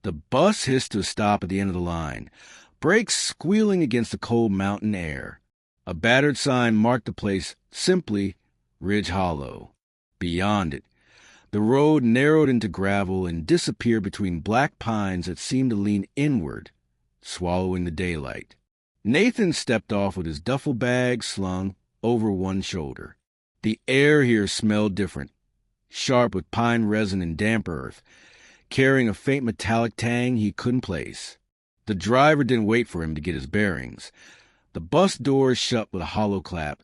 The bus hissed to a stop at the end of the line, brakes squealing against the cold mountain air. A battered sign marked the place simply Ridge Hollow. Beyond it, the road narrowed into gravel and disappeared between black pines that seemed to lean inward, swallowing the daylight. Nathan stepped off with his duffel bag slung over one shoulder. The air here smelled different, sharp with pine resin and damp earth, carrying a faint metallic tang he couldn't place. The driver didn't wait for him to get his bearings. The bus doors shut with a hollow clap,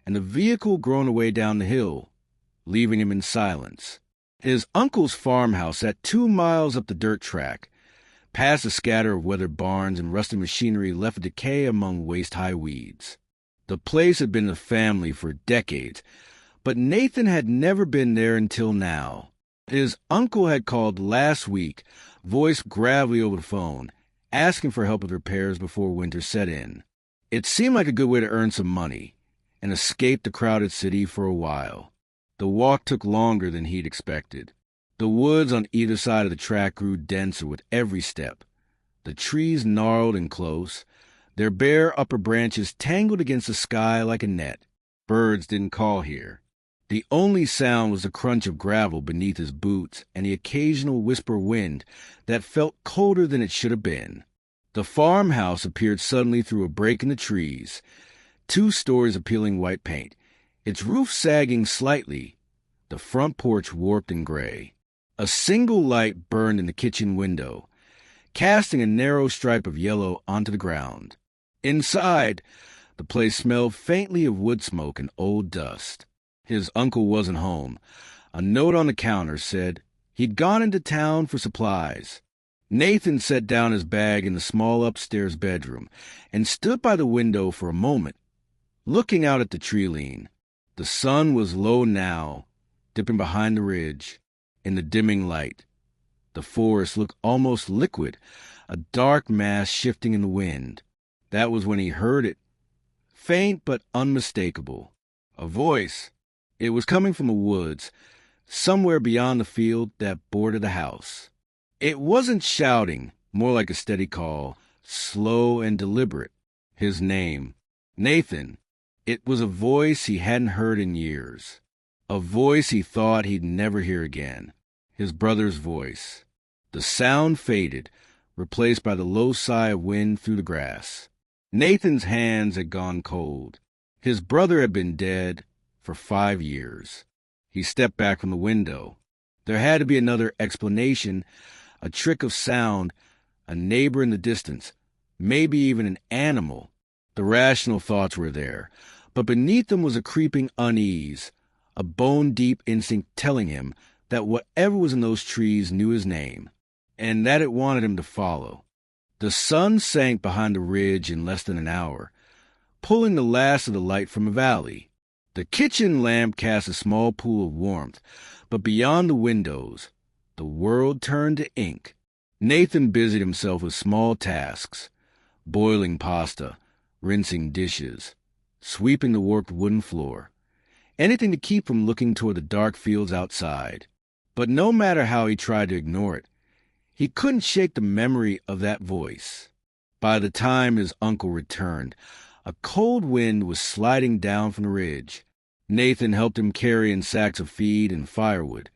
and the vehicle groaned away down the hill, leaving him in silence. His uncle's farmhouse sat 2 miles up the dirt track, past a scatter of weathered barns and rusty machinery left to decay among waist-high weeds. The place had been the family for decades, but Nathan had never been there until now. His uncle had called last week, voiced gravelly over the phone, asking for help with repairs before winter set in. It seemed like a good way to earn some money and escape the crowded city for a while. The walk took longer than he'd expected. The woods on either side of the track grew denser with every step. The trees gnarled and close, their bare upper branches tangled against the sky like a net. Birds didn't call here. The only sound was the crunch of gravel beneath his boots and the occasional whisper wind that felt colder than it should have been. The farmhouse appeared suddenly through a break in the trees, 2 stories of peeling white paint, its roof sagging slightly, the front porch warped and gray. A single light burned in the kitchen window, casting a narrow stripe of yellow onto the ground. Inside, the place smelled faintly of wood smoke and old dust. His uncle wasn't home. A note on the counter said he'd gone into town for supplies. Nathan set down his bag in the small upstairs bedroom and stood by the window for a moment, looking out at the tree line. The sun was low now, dipping behind the ridge. In the dimming light, the forest looked almost liquid, a dark mass shifting in the wind. That was when he heard it, faint but unmistakable. A voice. It was coming from the woods, somewhere beyond the field that bordered the house. It wasn't shouting, more like a steady call, slow and deliberate. His name, Nathan. It was a voice he hadn't heard in years. A voice he thought he'd never hear again. His brother's voice. The sound faded, replaced by the low sigh of wind through the grass. Nathan's hands had gone cold. His brother had been dead for 5 years. He stepped back from the window. There had to be another explanation, a trick of sound, a neighbor in the distance, maybe even an animal. The rational thoughts were there, but beneath them was a creeping unease, a bone-deep instinct telling him that whatever was in those trees knew his name, and that it wanted him to follow. The sun sank behind the ridge in less than an hour, pulling the last of the light from a valley. The kitchen lamp cast a small pool of warmth, but beyond the windows, the world turned to ink. Nathan busied himself with small tasks, boiling pasta, rinsing dishes, sweeping the worked wooden floor, anything to keep from looking toward the dark fields outside. But no matter how he tried to ignore it, he couldn't shake the memory of that voice. By the time his uncle returned, a cold wind was sliding down from the ridge. Nathan helped him carry in sacks of feed and firewood,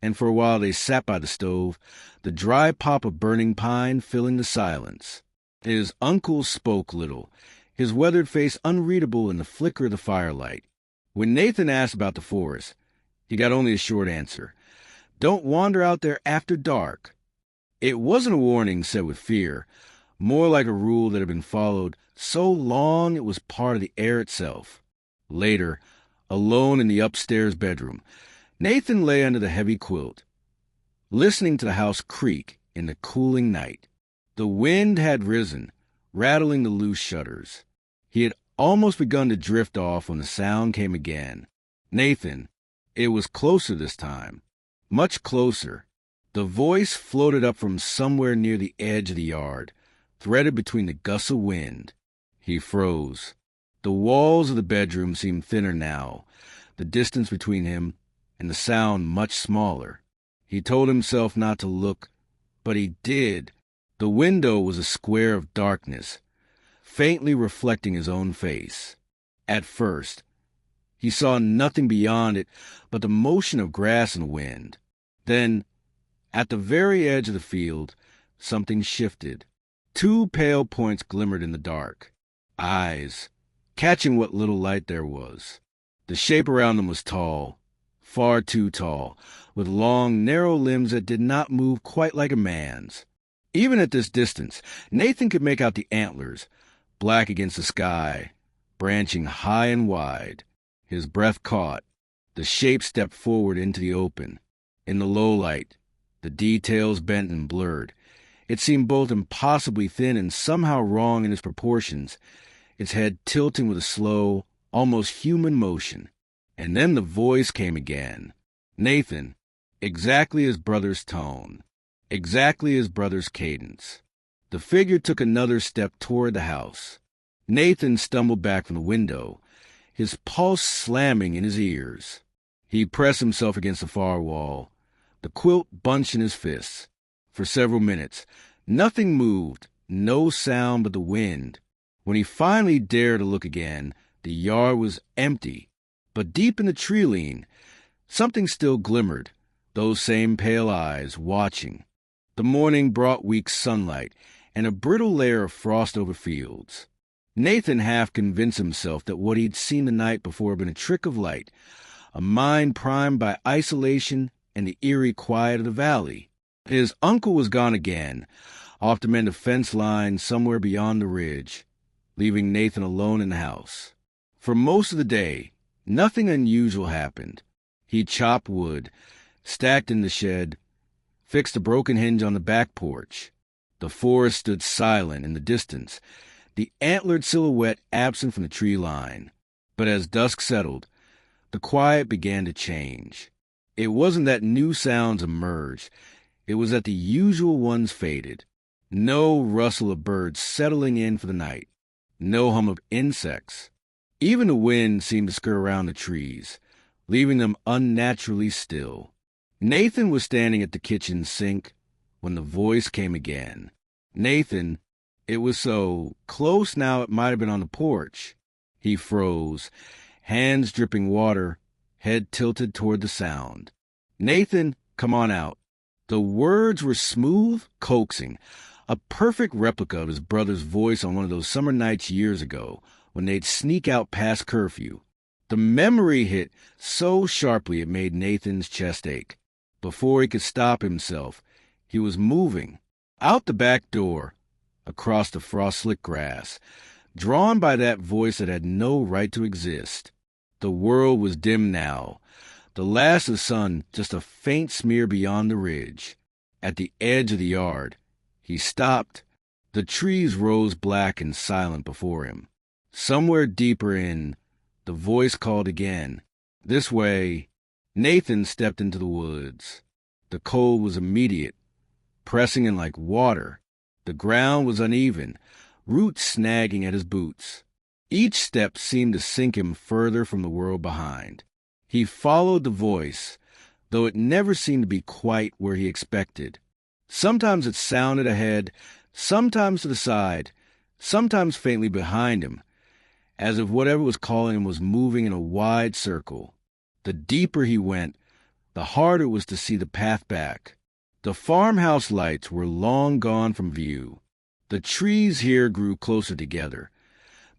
and for a while they sat by the stove, the dry pop of burning pine filling the silence. His uncle spoke little, his weathered face unreadable in the flicker of the firelight. When Nathan asked about the forest, he got only a short answer. Don't wander out there after dark. It wasn't a warning said with fear, more like a rule that had been followed so long it was part of the air itself. Later, alone in the upstairs bedroom, Nathan lay under the heavy quilt, listening to the house creak in the cooling night. The wind had risen, rattling the loose shutters. He had almost begun to drift off when the sound came again. Nathan. It was closer this time. Much closer. The voice floated up from somewhere near the edge of the yard, threaded between the gusts of wind. He froze. The walls of the bedroom seemed thinner now, the distance between him and the sound much smaller. He told himself not to look, But he did. The window was a square of darkness, faintly reflecting his own face. At first, he saw nothing beyond it but the motion of grass in the wind. Then, at the very edge of the field, something shifted. Two pale points glimmered in the dark. Eyes, catching what little light there was. The shape around them was tall, far too tall, with long, narrow limbs that did not move quite like a man's. Even at this distance, Nathan could make out the antlers, black against the sky, branching high and wide. His breath caught. The shape stepped forward into the open. In the low light, the details bent and blurred. It seemed both impossibly thin and somehow wrong in its proportions, its head tilting with a slow, almost human motion. And then the voice came again. Nathan, exactly his brother's tone, exactly his brother's cadence. The figure took another step toward the house. Nathan stumbled back from the window, his pulse slamming in his ears. He pressed himself against the far wall, the quilt bunched in his fists. For several minutes, nothing moved, no sound but the wind. When he finally dared to look again, the yard was empty. But deep in the tree-line, something still glimmered, those same pale eyes watching. The morning brought weak sunlight and a brittle layer of frost over fields. Nathan half convinced himself that what he'd seen the night before had been a trick of light, a mind primed by isolation and the eerie quiet of the valley. His uncle was gone again, off to mend a fence line somewhere beyond the ridge, leaving Nathan alone in the house. For most of the day, nothing unusual happened. He chopped wood, stacked in the shed, fixed a broken hinge on the back porch. The forest stood silent in the distance, the antlered silhouette absent from the tree line. But as dusk settled, the quiet began to change. It wasn't that new sounds emerged. It was that the usual ones faded. No rustle of birds settling in for the night. No hum of insects. Even the wind seemed to skir around the trees, leaving them unnaturally still. Nathan was standing at the kitchen sink when the voice came again. Nathan, it was so close now it might have been on the porch. He froze, hands dripping water, head tilted toward the sound. Nathan, come on out. The words were smooth, coaxing, a perfect replica of his brother's voice on one of those summer nights years ago when they'd sneak out past curfew. The memory hit so sharply it made Nathan's chest ache. Before he could stop himself, he was moving. Out the back door, across the frost-slick grass, drawn by that voice that had no right to exist. The world was dim now, the last of the sun just a faint smear beyond the ridge. At the edge of the yard, he stopped. The trees rose black and silent before him. Somewhere deeper in, the voice called again. This way. Nathan stepped into the woods. The cold was immediate, pressing in like water. The ground was uneven, roots snagging at his boots. Each step seemed to sink him further from the world behind. He followed the voice, though it never seemed to be quite where he expected. Sometimes it sounded ahead, sometimes to the side, sometimes faintly behind him, as if whatever was calling him was moving in a wide circle. The deeper he went, the harder it was to see the path back. The farmhouse lights were long gone from view. The trees here grew closer together,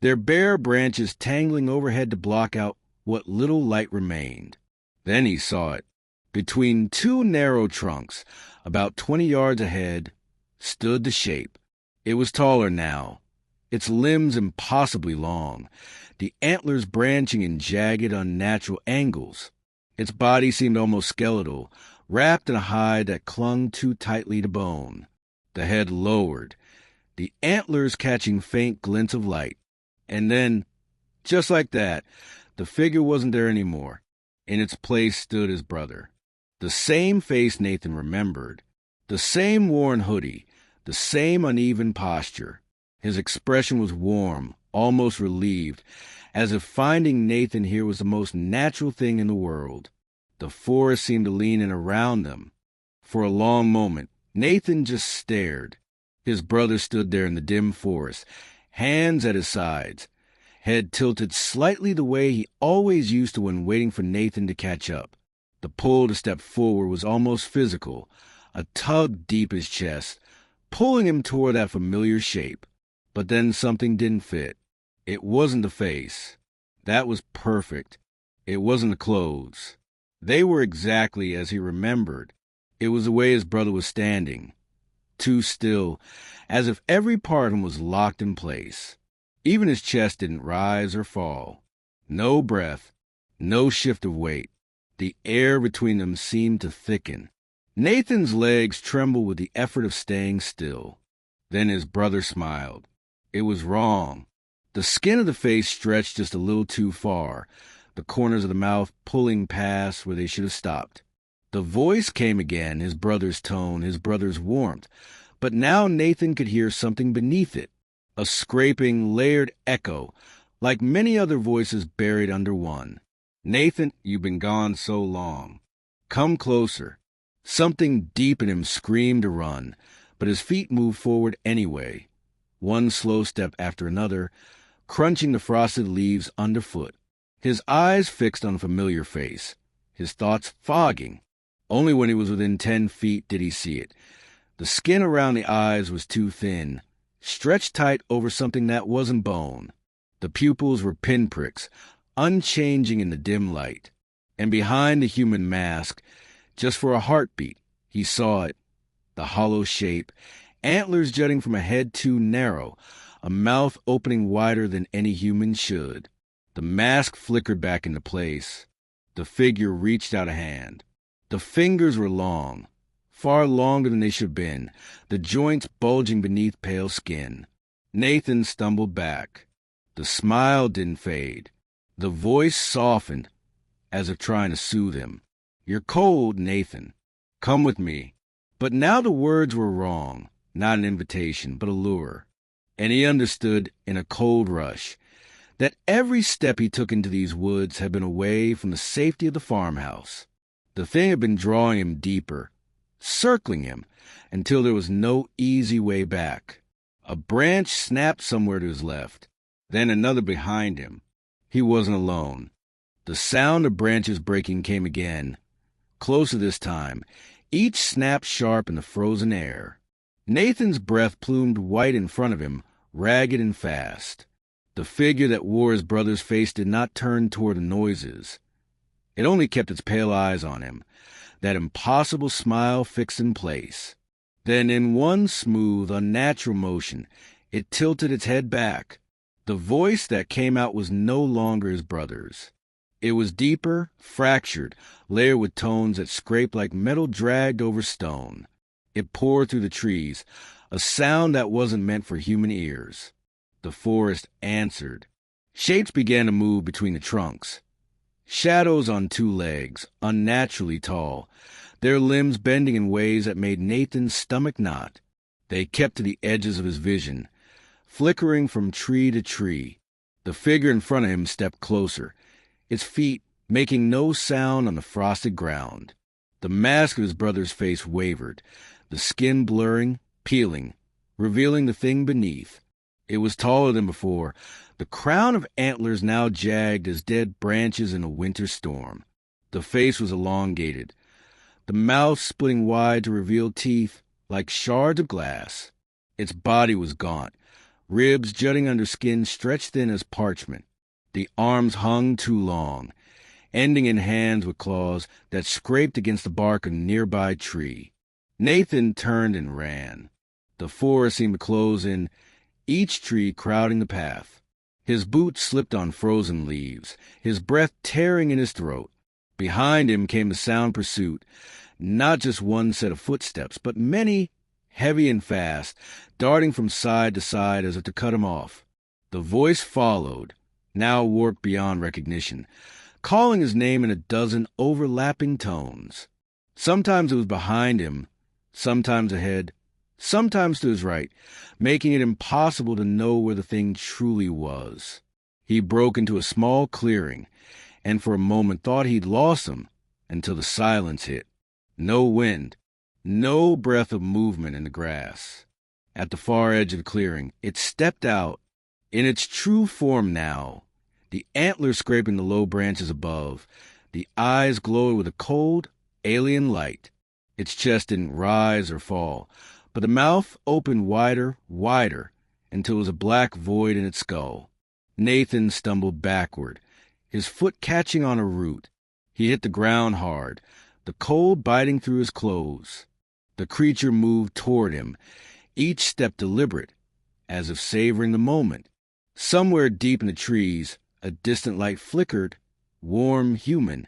their bare branches tangling overhead to block out what little light remained. Then he saw it. Between two narrow trunks, about 20 yards ahead, stood the shape. It was taller now, its limbs impossibly long, the antlers branching in jagged, unnatural angles. Its body seemed almost skeletal, wrapped in a hide that clung too tightly to bone. The head lowered, the antlers catching faint glints of light. And then, just like that, the figure wasn't there anymore. In its place stood his brother. The same face Nathan remembered, the same worn hoodie, the same uneven posture. His expression was warm, almost relieved, as if finding Nathan here was the most natural thing in the world. The forest seemed to lean in around them. For a long moment, Nathan just stared. His brother stood there in the dim forest, hands at his sides, head tilted slightly the way he always used to when waiting for Nathan to catch up. The pull to step forward was almost physical, a tug deep his chest, pulling him toward that familiar shape. But then something didn't fit. It wasn't the face. That was perfect. It wasn't the clothes. They were exactly as he remembered. It was the way his brother was standing, too still, as if every part of him was locked in place. Even his chest didn't rise or fall. No breath, no shift of weight. The air between them seemed to thicken. Nathan's legs trembled with the effort of staying still. Then his brother smiled. It was wrong. The skin of the face stretched just a little too far, the corners of the mouth pulling past where they should have stopped. The voice came again, his brother's tone, his brother's warmth, but now Nathan could hear something beneath it, a scraping, layered echo, like many other voices buried under one. Nathan, you've been gone so long. Come closer. Something deep in him screamed to run, but his feet moved forward anyway, one slow step after another, crunching the frosted leaves underfoot. His eyes fixed on a familiar face, his thoughts fogging. Only when he was within 10 feet did he see it. The skin around the eyes was too thin, stretched tight over something that wasn't bone. The pupils were pinpricks, unchanging in the dim light. And behind the human mask, just for a heartbeat, he saw it, the hollow shape, antlers jutting from a head too narrow, a mouth opening wider than any human should. The mask flickered back into place. The figure reached out a hand. The fingers were long, far longer than they should have been, the joints bulging beneath pale skin. Nathan stumbled back. The smile didn't fade. The voice softened, as if trying to soothe him. You're cold, Nathan. Come with me. But now the words were wrong, not an invitation, but a lure. And he understood in a cold rush that every step he took into these woods had been away from the safety of the farmhouse. The thing had been drawing him deeper, circling him, until there was no easy way back. A branch snapped somewhere to his left, then another behind him. He wasn't alone. The sound of branches breaking came again, closer this time, each snap sharp in the frozen air. Nathan's breath plumed white in front of him, ragged and fast. The figure that wore his brother's face did not turn toward the noises. It only kept its pale eyes on him, that impossible smile fixed in place. Then in one smooth, unnatural motion, it tilted its head back. The voice that came out was no longer his brother's. It was deeper, fractured, layered with tones that scraped like metal dragged over stone. It poured through the trees, a sound that wasn't meant for human ears. The forest answered. Shapes began to move between the trunks. Shadows on two legs, unnaturally tall, their limbs bending in ways that made Nathan's stomach knot. They kept to the edges of his vision, flickering from tree to tree. The figure in front of him stepped closer, its feet making no sound on the frosted ground. The mask of his brother's face wavered, the skin blurring, peeling, revealing the thing beneath. It was taller than before, the crown of antlers now jagged as dead branches in a winter storm. The face was elongated, the mouth splitting wide to reveal teeth like shards of glass. Its body was gaunt, ribs jutting under skin stretched thin as parchment. The arms hung too long, ending in hands with claws that scraped against the bark of a nearby tree. Nathan turned and ran. The forest seemed to close in, each tree crowding the path. His boots slipped on frozen leaves, his breath tearing in his throat. Behind him came the sound pursuit, not just one set of footsteps, but many, heavy and fast, darting from side to side as if to cut him off. The voice followed, now warped beyond recognition, calling his name in a dozen overlapping tones. Sometimes it was behind him, sometimes ahead, sometimes to his right, making it impossible to know where the thing truly was. He broke into a small clearing, and for a moment thought he'd lost him, until the silence hit. No wind, No breath of movement in the grass. At the far edge of the clearing, it stepped out, in its true form now, the antlers scraping the low branches above. The eyes glowed with a cold, alien light. Its chest didn't rise or fall, but the mouth opened wider, wider, until it was a black void in its skull. Nathan stumbled backward, his foot catching on a root. He hit the ground hard, the cold biting through his clothes. The creature moved toward him, each step deliberate, as if savoring the moment. Somewhere deep in the trees, a distant light flickered, warm, human,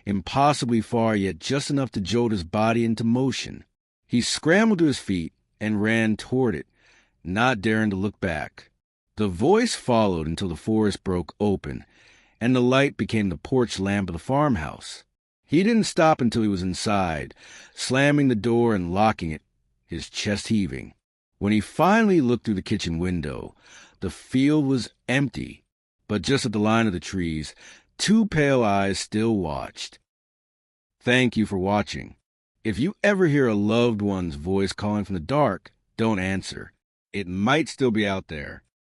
impossibly far, yet just enough to jolt his body into motion. He scrambled to his feet and ran toward it, not daring to look back. The voice followed until the forest broke open, and the light became the porch lamp of the farmhouse. He didn't stop until he was inside, slamming the door and locking it, his chest heaving. When he finally looked through the kitchen window, the field was empty, but just at the line of the trees, two pale eyes still watched. Thank you for watching. If you ever hear a loved one's voice calling from the dark, don't answer. It might still be out there.